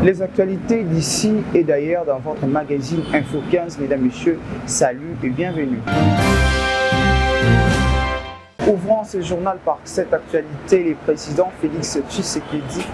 Les actualités d'ici et d'ailleurs dans votre magazine Info 15, mesdames, messieurs, salut et bienvenue. Ouvrons ce journal par cette actualité, le président Félix Tshisekedi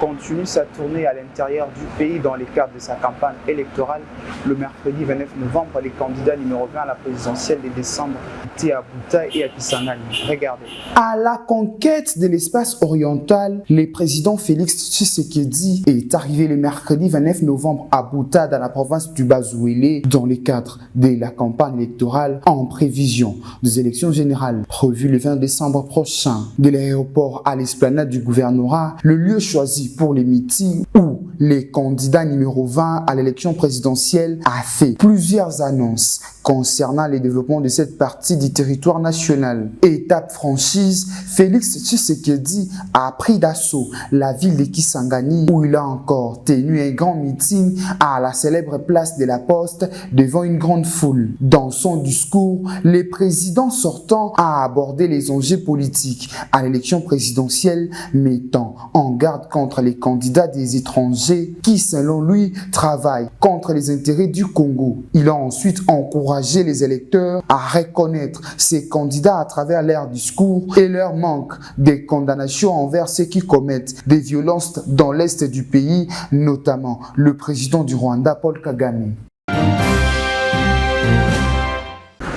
continue sa tournée à l'intérieur du pays dans le cadre de sa campagne électorale. Le mercredi 29 novembre, les candidats numéro 20 à la présidentielle de décembre étaient à Buta et à Kisangani. Regardez. À la conquête de l'espace oriental, le président Félix Tshisekedi est arrivé le mercredi 29 novembre à Buta dans la province du Bas-Ouélé dans le cadre de la campagne électorale en prévision des élections générales prévues le 20 décembre prochain. De l'aéroport à l'esplanade du gouvernorat, le lieu choisi pour les meetings où les candidats numéro 20 à l'élection présidentielle a fait plusieurs annonces concernant le développement de cette partie du territoire national. Étape franchise, Félix Tshisekedi a pris d'assaut la ville de Kisangani où il a encore tenu un grand meeting à la célèbre place de la Poste devant une grande foule. Dans son discours, le président sortant a abordé les enjeux politiques à l'élection présidentielle, mettant en garde contre les candidats des étrangers qui, selon lui, travaillent contre les intérêts du Congo. Il a ensuite encouragé les électeurs à reconnaître ces candidats à travers leur discours et leur manque de condamnation envers ceux qui commettent des violences dans l'est du pays, notamment le président du Rwanda, Paul Kagame.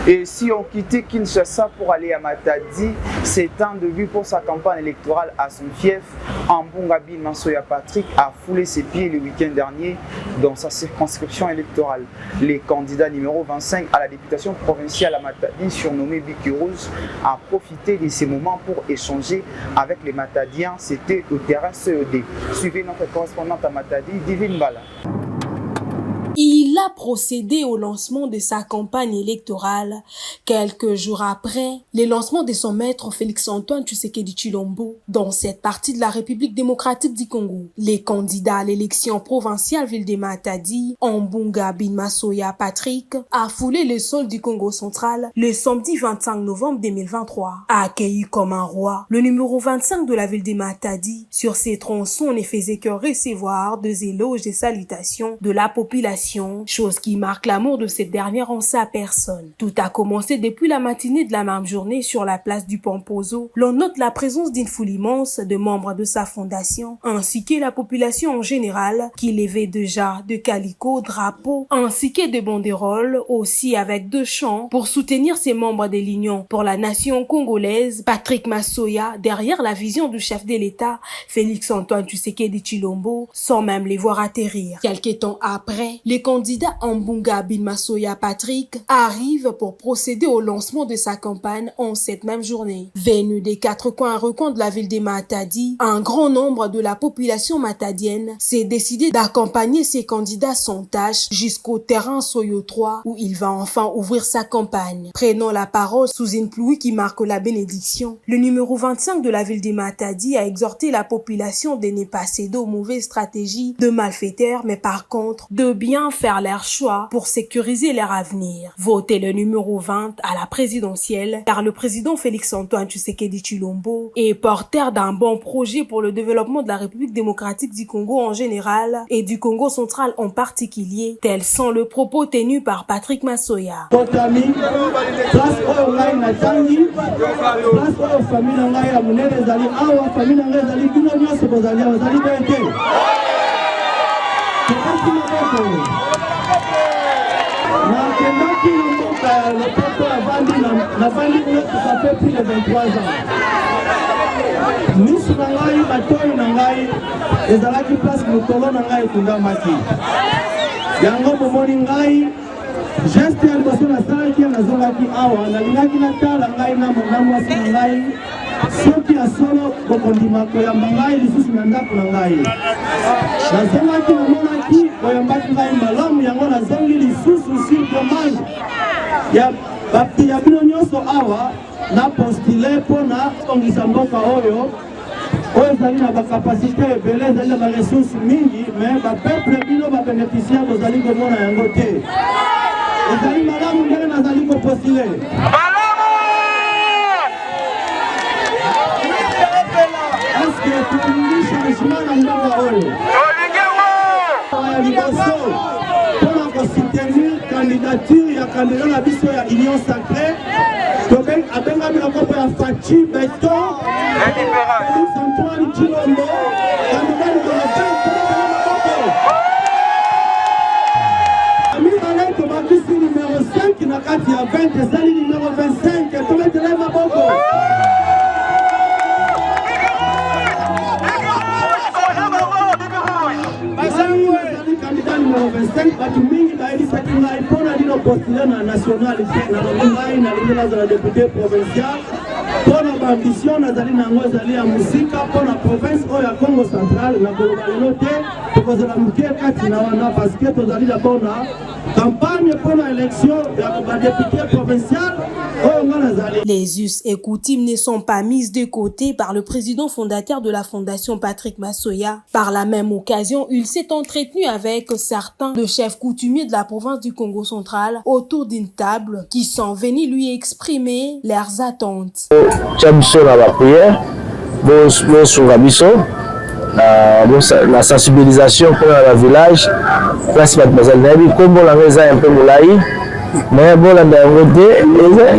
Et si on quittait Kinshasa pour aller à Matadi, c'est un début pour sa campagne électorale à son fief. Ambungabi Mansoya Patrick a foulé ses pieds le week-end dernier dans sa circonscription électorale. Les candidats numéro 25 à la députation provinciale à Matadi, surnommé Bikirouz, a profité de ces moments pour échanger avec les Matadiens. C'était au terrain CED. Suivez notre correspondante à Matadi, Divine Bala. Il a procédé au lancement de sa campagne électorale quelques jours après le lancement de son maître Félix-Antoine Tshisekedi Tshilombo dans cette partie de la République démocratique du Congo. Les candidats à l'élection provinciale ville de Matadi, Ambunga Binmasoya Patrick, a foulé le sol du Congo central le samedi 25 novembre 2023. Accueilli comme un roi, le numéro 25 de la ville de Matadi, sur ses tronçons ne faisait que recevoir des éloges et salutations de la population, chose qui marque l'amour de cette dernière en sa personne. Tout a commencé depuis la matinée de la même journée sur la place du Pomposo. L'on note la présence d'une foule immense de membres de sa fondation, ainsi que la population en général, qui levait déjà de calicots, drapeaux, ainsi que de banderoles, aussi avec deux chants, pour soutenir ses membres de l'Union pour la nation congolaise, Patrick Massoya, derrière la vision du chef de l'État, Félix-Antoine Tshisekedi Tshilombo, sans même les voir atterrir. Quelques temps après, les candidats Ambunga Binmasoya Patrick arrivent pour procéder au lancement de sa campagne en cette même journée. Venu des quatre coins et recoins de la ville de Matadi, un grand nombre de la population matadienne s'est décidé d'accompagner ses candidats sans tâche jusqu'au terrain Soyo 3 où il va enfin ouvrir sa campagne. Prenant la parole sous une pluie qui marque la bénédiction, le numéro 25 de la ville de Matadi a exhorté la population de ne pas céder aux mauvaises stratégies de malfaiteurs, mais par contre de bien faire leur choix pour sécuriser leur avenir. Votez le numéro 20 à la présidentielle car le président Félix-Antoine Tshisekedi Tshilombo est porteur d'un bon projet pour le développement de la République démocratique du Congo en général et du Congo central en particulier. Tels sont les propos tenus par Patrick Massoya. Le peuple a vendu ça fait plus de 23 ans. Nous sommes les place Yango bomoni ngai geste ya liboso na salaki nazongaki awa nalingaki natala ngai na mwasi na ngai soki ya solo bokondima koyamba ngai lisusu na ndako na ngai nazongaki namonaki koyambaki ngai malamu yango nazongi lisusu sur commande ya bapi ya bino nyonso awa na postule mpona kongisa mboka oyo ezali na bakapasite ebele ezali na baresource mingi me bapeuple bino babénéficiaire bozali komona yango te ezali malamu ndenge nazali kopostule eske tolingi changement na mboka oyo ya liboso mpona kosoutenir candidature ya candidat na biso ya Union Sacrée abengami na kombo ya Fachi Beton Félix Antoine Tshilombo candidat numéro 20 Amibale tobakisi numéro 5 na kati ya 20 ezali numéro 25 tometele maboko. Candidat numéro 25 batu mingi bayelisaki ngai mpona lino postule na nationalité nalobi ngai nalingi nazala député provincial mpona baambition nazali nango ezali ya mosika mpona province oyo ya Congo central nakoloba lelo te tokozala moke kati na wana parceke tozali dabord na campagne mpona élection ya badéputé provincial oyo nga nazali. Les us et coutumes ne sont pas mises de côté par le président fondateur de la fondation Patrick Massoya. Par la même occasion, il s'est entretenu avec certains de chefs coutumiers de la province du Congo central autour d'une table qui sont venus lui exprimer leurs attentes. La sensibilisation pour le village, place Mademoiselle comme la maison un peu moulaï, mais bon, le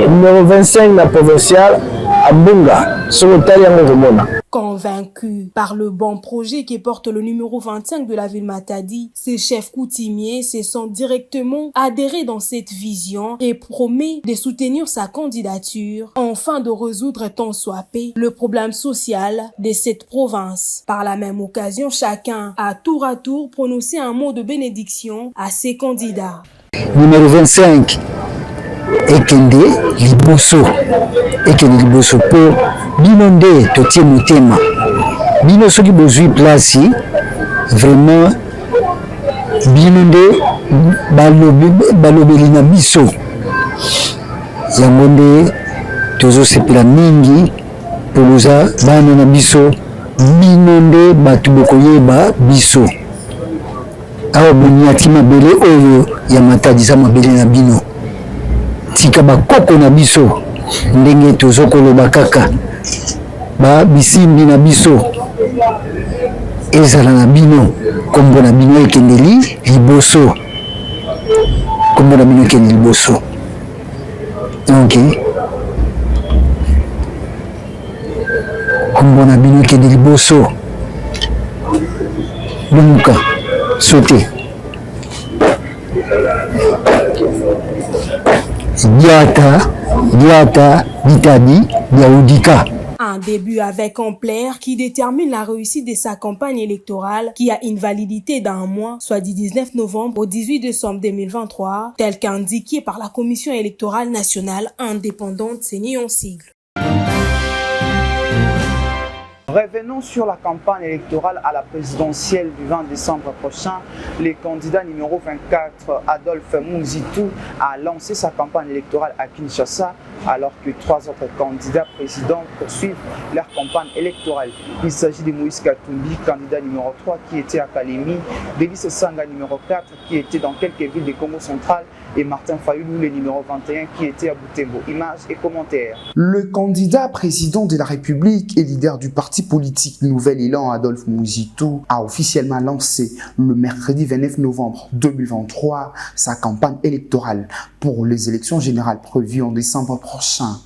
numéro 25 la provinciale à Bunga, sur le Talian. Convaincus par le bon projet qui porte le numéro 25 de la ville Matadi, ces chefs coutumiers se sont directement adhérés dans cette vision et promet de soutenir sa candidature afin de résoudre tant soit peu le problème social de cette province. Par la même occasion, chacun a tour à tour prononcé un mot de bénédiction à ses candidats. Numéro 25. Ekende liboso po bino nde totie motema bino soki bozwi place vraiment bino nde balobeli na biso yango nde tozosepela mingi poloza bana na biso bino nde bato bokoyeba biso awa boniati mabele oyo ya Matadi za mabele na bino tika bakoko na biso ndenge tozokoloba kaka ba bisimbi na biso ezala na bino kombo na bino ekendeli liboso kombo na bino ekendeli liboso donc kombo na bino ekendeli liboso lumuka sote Diata, Ditadi, Diaoudika. Un début avec ampleur qui détermine la réussite de sa campagne électorale qui a une validité d'un mois, soit du 19 novembre au 18 décembre 2023, tel qu'indiqué par la Commission électorale nationale indépendante, CENI en sigle. Revenons sur la campagne électorale à la présidentielle du 20 décembre prochain. Le candidat numéro 24, Adolphe Muzitu, a lancé sa campagne électorale à Kinshasa, alors que 3 autres candidats présidents poursuivent leur campagne électorale. Il s'agit de Moïse Katumbi, candidat numéro 3, qui était à Kalemi, Délice Sanga, numéro 4, qui était dans quelques villes du Congo central, et Martin Fayoulou, le numéro 21, qui était à Butembo. Images et commentaires. Le candidat président de la République et leader du parti politique Nouvel Élan, Adolphe Muzitu, a officiellement lancé le mercredi 29 novembre 2023 sa campagne électorale pour les élections générales prévues en décembre prochain.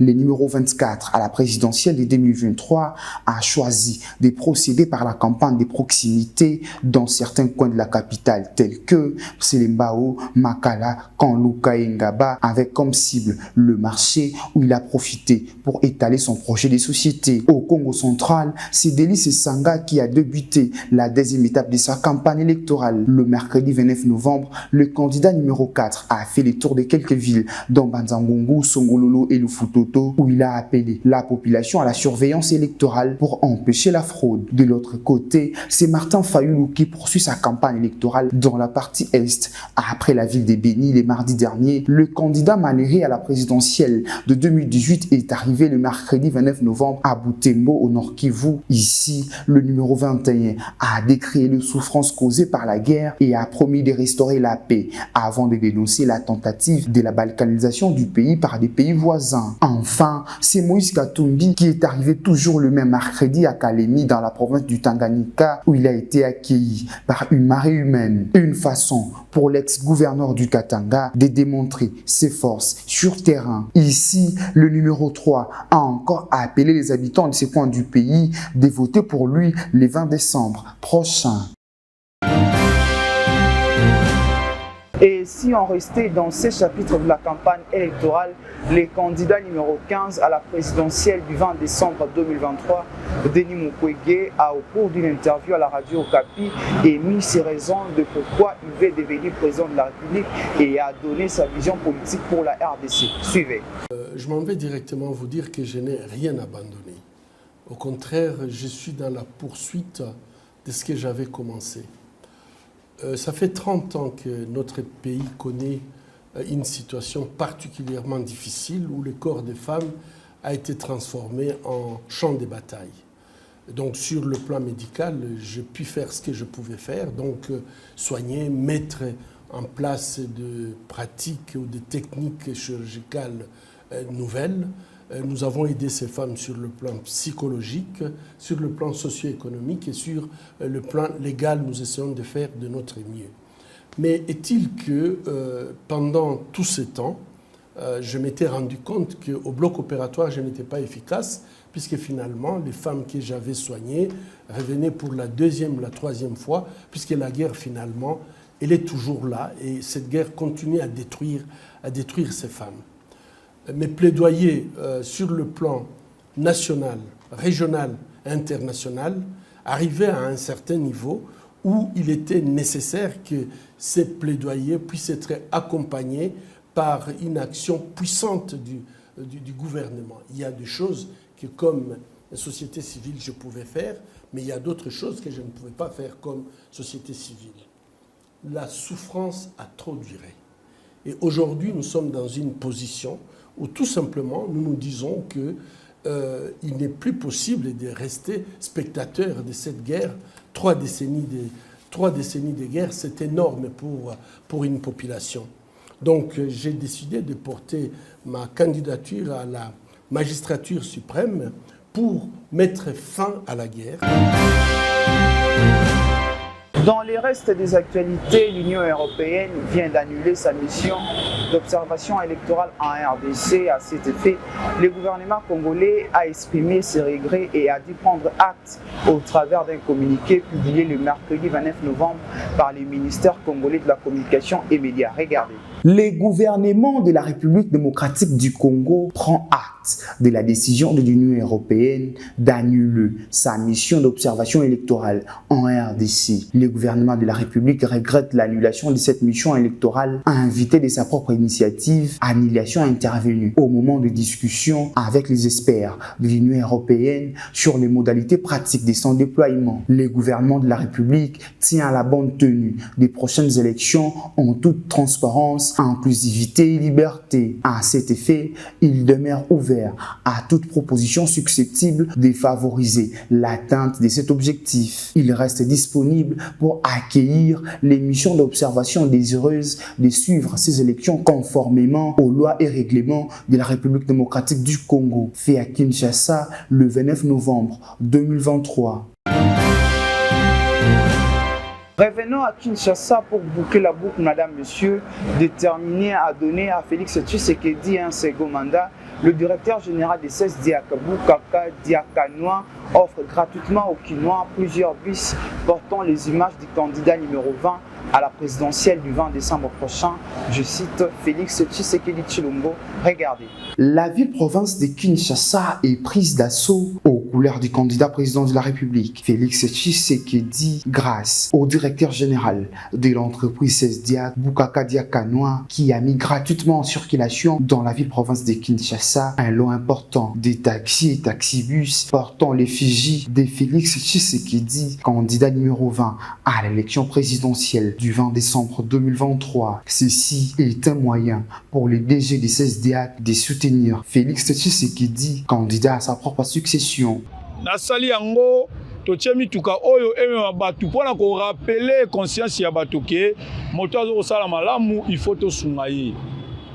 Le numéro 24 à la présidentielle de 2023 a choisi de procéder par la campagne de proximité dans certains coins de la capitale tels que Selembao, Makala, Kanluka et Ngaba, avec comme cible le marché où il a profité pour étaler son projet de société. Au Congo central, c'est Délice Sanga qui a débuté la deuxième étape de sa campagne électorale. Le mercredi 29 novembre, le candidat numéro 4 a fait le tour de quelques villes dont Banzangongo, Songololo et Lufuto, où il a appelé la population à la surveillance électorale pour empêcher la fraude. De l'autre côté, c'est Martin Fayoulou qui poursuit sa campagne électorale dans la partie Est. Après la ville de Béni, le mardi dernier, le candidat maléré à la présidentielle de 2018 est arrivé le mercredi 29 novembre à Butembo, au Nord Kivu. Ici, le numéro 21 a décrié les souffrances causées par la guerre et a promis de restaurer la paix avant de dénoncer la tentative de la balkanisation du pays par des pays voisins. Enfin, c'est Moïse Katumbi qui est arrivé toujours le même mercredi à Kalemi dans la province du Tanganyika où il a été accueilli par une marée humaine. Une façon pour l'ex-gouverneur du Katanga de démontrer ses forces sur terrain. Ici, le numéro 3 a encore appelé les habitants de ces coins du pays de voter pour lui le 20 décembre prochain. Et si on restait dans ces chapitres de la campagne électorale, le candidat numéro 15 à la présidentielle du 20 décembre 2023, Denis Mukwege, a au cours d'une interview à la radio Okapi émis ses raisons de pourquoi il veut devenir président de la République et a donné sa vision politique pour la RDC. Suivez. Je m'en vais directement vous dire que je n'ai rien abandonné. Au contraire, je suis dans la poursuite de ce que j'avais commencé. Ça fait 30 ans que notre pays connaît une situation particulièrement difficile où le corps des femmes a été transformé en champ de bataille. Donc sur le plan médical, j'ai pu faire ce que je pouvais faire, donc soigner, mettre en place de pratiques ou de techniques chirurgicales nouvelles. Nous avons aidé ces femmes sur le plan psychologique, sur le plan socio-économique et sur le plan légal, nous essayons de faire de notre mieux. Mais est-il que pendant tout ce temps, je m'étais rendu compte qu'au bloc opératoire, je n'étais pas efficace, puisque finalement, les femmes que j'avais soignées revenaient pour la deuxième, la troisième fois, puisque la guerre, finalement, elle est toujours là, et cette guerre continue à détruire ces femmes. Mes plaidoyers sur le plan national, régional, international arrivaient à un certain niveau où il était nécessaire que ces plaidoyers puissent être accompagnés par une action puissante du gouvernement. Il y a des choses que, comme société civile, je pouvais faire, mais il y a d'autres choses que je ne pouvais pas faire comme société civile. La souffrance a trop duré. Et aujourd'hui, nous sommes dans une position où tout simplement nous nous disons qu'il n'est plus possible de rester spectateur de cette guerre. 3 décennies de guerre, c'est énorme pour une population. Donc j'ai décidé de porter ma candidature à la magistrature suprême pour mettre fin à la guerre. Dans les restes des actualités, l'Union européenne vient d'annuler sa mission d'observation électorale en RDC. À cet effet, le gouvernement congolais a exprimé ses regrets et a dû prendre acte au travers d'un communiqué publié le mercredi 29 novembre par le ministère congolais de la Communication et Médias. Regardez. Le gouvernement de la République démocratique du Congo prend acte de la décision de l'Union européenne d'annuler sa mission d'observation électorale en RDC. Le gouvernement de la République regrette l'annulation de cette mission électorale, a invité de sa propre initiative, annulation intervenue au moment de discussion avec les experts de l'Union européenne sur les modalités pratiques de son déploiement. Le gouvernement de la République tient à la bonne tenue des prochaines élections en toute transparence, inclusivité et liberté. À cet effet, il demeure ouvert à toute proposition susceptible de favoriser l'atteinte de cet objectif. Il reste disponible pour accueillir les missions d'observation désireuses de suivre ces élections conformément aux lois et règlements de la République démocratique du Congo, fait à Kinshasa le 29 novembre 2023. Revenons à Kinshasa pour boucler la boucle, madame, monsieur, déterminé à donner à Félix Tshisekedi un second mandat. Le directeur général des CESDIAC, Boukaka Diakanoa, offre gratuitement aux Kinois plusieurs bus portant les images du candidat numéro 20 à la présidentielle du 20 décembre prochain. Je cite Félix Tshisekedi Tshilombo. Regardez. La ville-province de Kinshasa est prise d'assaut aux couleurs du candidat président de la République, Félix Tshisekedi, grâce au directeur général de l'entreprise CESDIAC, Boukaka Diakanoa, qui a mis gratuitement en circulation dans la ville-province de Kinshasa un lot important des taxis et taxibus portant l'effigie de Félix Tshisekedi, candidat numéro 20 à l'élection présidentielle du 20 décembre 2023. Ceci est un moyen pour les DG des CESDIAC de soutenir Félix Tshisekedi, candidat à sa propre succession. Nasali yango totie mituka oyo emema batu mpona korapele conscience ya bato ke moto azokosala malamu il faut tosunga ye.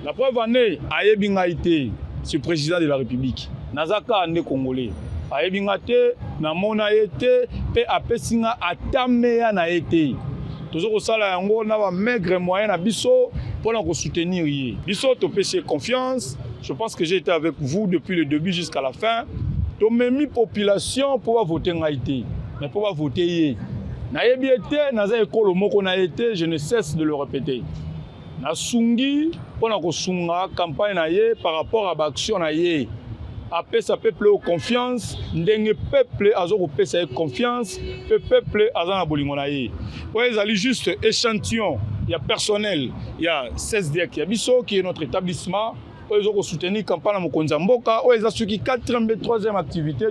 La preuve ane ayebi ngai te c'est le président de la République. Nazaka ande Congolais. Aebinga te, namona ete, pe apesinga atameya na ete. Toujours sala yango na ba maigre moyen na biso pour nous soutenir. Biso to pese confiance. Je pense que j'ai été avec vous depuis le début jusqu'à la fin. To memi population pour voter ngaité, mais pour voter yé. Na yebi ete na za ekolo moko na ete, je ne cesse de le répéter. Na sungi pour na ko sunga campagne na yé par rapport à l'action na yé. Après ça peuple au confiance, ndenge peuple azo ko pesa confiance, peuple aza na bolingo na yé. Ouais, ils allaient juste échantillon, il y a personnel, il y a 16 DEC, il y a biso qui est notre établissement. Soutenir campagne Mokonza Mboka, qui 4e et 3e activité.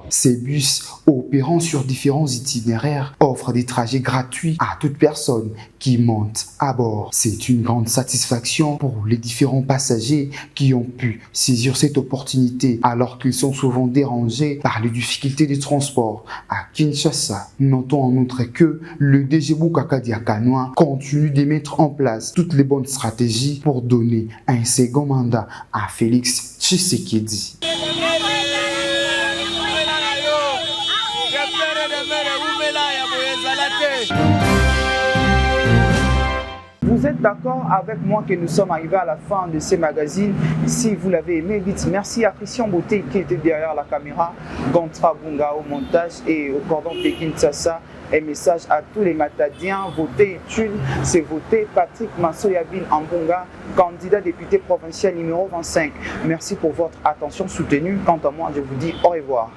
Ces bus opérant sur différents itinéraires offrent des trajets gratuits à toute personne qui monte à bord. C'est une grande satisfaction pour les différents passagers qui ont pu saisir cette opportunité alors qu'ils sont souvent dérangés par les difficultés de transport à Kinshasa. Notons en outre que le DG Boukaka Diakanoa continue de mettre en place toutes les bonnes stratégies pour donner un second mandat à Félix Tshisekedi. Vous êtes d'accord avec moi que nous sommes arrivés à la fin de ce magazine. Si vous l'avez aimé, dites merci à Christian Beauté qui était derrière la caméra, Gantra Bunga au montage et au cordon Pékin Tsassa. Un message à tous les Matadiens, votez utile, c'est voter Patrick Massoyabine Ambonga, candidat député provincial numéro 25. Merci pour votre attention soutenue. Quant à moi, je vous dis au revoir.